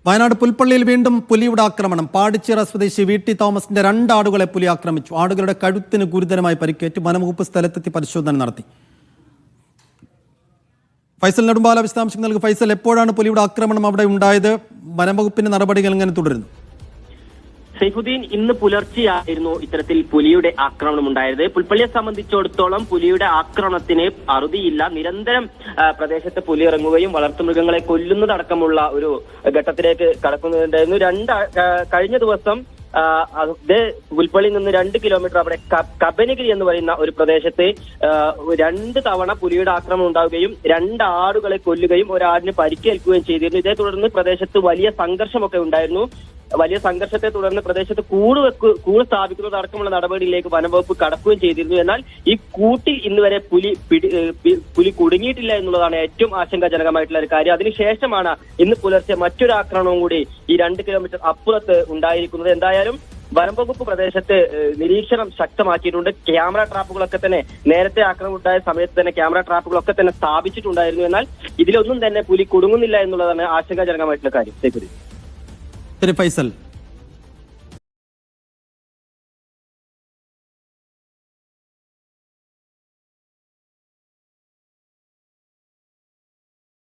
വയനാട് പുൽപ്പള്ളിയിൽ വീണ്ടും പുലിയുടെ ആക്രമണം. പാടിച്ചിറ സ്വദേശി VT തോമസിന്റെ 2 ആടുകളെ പുലി ആക്രമിച്ചു. ആടുകളുടെ കഴുത്തിന് ഗുരുതരമായി പരിക്കേറ്റ്. വനംവകുപ്പ് സ്ഥലത്തെത്തി പരിശോധന നടത്തി. ഫൈസൽ നെടുമ്പാല വിശദാംശങ്ങൾ നൽകും. ഫൈസൽ, എപ്പോഴാണ് പുലിയുടെ ആക്രമണം അവിടെ ഉണ്ടായത്? വനംവകുപ്പിന്റെ നടപടികൾ എങ്ങനെ തുടരുന്നു? സൈഫുദ്ദീൻ, ഇന്ന് പുലർച്ചെയായിരുന്നു ഇത്തരത്തിൽ പുലിയുടെ ആക്രമണം ഉണ്ടായത്. പുൽപ്പള്ളിയെ സംബന്ധിച്ചിടത്തോളം പുലിയുടെ ആക്രമണത്തിന് അറുതിയില്ല. നിരന്തരം പ്രദേശത്ത് പുലി ഇറങ്ങുകയും വളർത്തുമൃഗങ്ങളെ കൊല്ലുന്നതടക്കമുള്ള ഒരു ഘട്ടത്തിലേക്ക് കടക്കുന്നുണ്ടായിരുന്നു. കഴിഞ്ഞ ദിവസം പുൽപ്പള്ളിയിൽ നിന്ന് 2 കിലോമീറ്റർ അവിടെ കബനിഗിരി എന്ന് പറയുന്ന ഒരു പ്രദേശത്ത് 2 തവണ പുലിയുടെ ആക്രമണം ഉണ്ടാവുകയും 2 ആടുകളെ കൊല്ലുകയും ഒരാടിന് പരിക്കേൽക്കുകയും ചെയ്തിരുന്നു. ഇതേ തുടർന്ന് പ്രദേശത്ത് വലിയ സംഘർഷമൊക്കെ ഉണ്ടായിരുന്നു. വലിയ സംഘർഷത്തെ തുടർന്ന് പ്രദേശത്ത് കൂട് സ്ഥാപിക്കുന്നതടക്കമുള്ള നടപടിയിലേക്ക് വനംവകുപ്പ് കടക്കുകയും ചെയ്തിരുന്നു. എന്നാൽ ഈ കൂട്ടിൽ ഇന്ന് വരെ പുലി കുടുങ്ങിയിട്ടില്ല എന്നുള്ളതാണ് ഏറ്റവും ആശങ്കാജനകമായിട്ടുള്ള ഒരു കാര്യം. അതിനുശേഷമാണ് ഇന്ന് പുലർച്ചെ മറ്റൊരു ആക്രമണവും കൂടി ഈ 2 കിലോമീറ്റർ അപ്പുറത്ത് ഉണ്ടായിരിക്കുന്നത്. എന്തായാലും വനംവകുപ്പ് പ്രദേശത്ത് നിരീക്ഷണം ശക്തമാക്കിയിട്ടുണ്ട്. ക്യാമറ ട്രാപ്പുകളൊക്കെ തന്നെ നേരത്തെ ആക്രമണം ഉണ്ടായ സമയത്ത് തന്നെ ക്യാമറ ട്രാപ്പുകളൊക്കെ തന്നെ സ്ഥാപിച്ചിട്ടുണ്ടായിരുന്നു. എന്നാൽ ഇതിലൊന്നും തന്നെ പുലി കുടുങ്ങുന്നില്ല എന്നുള്ളതാണ് ആശങ്കാജനകമായിട്ടുള്ള കാര്യം. ഫൈസൽ.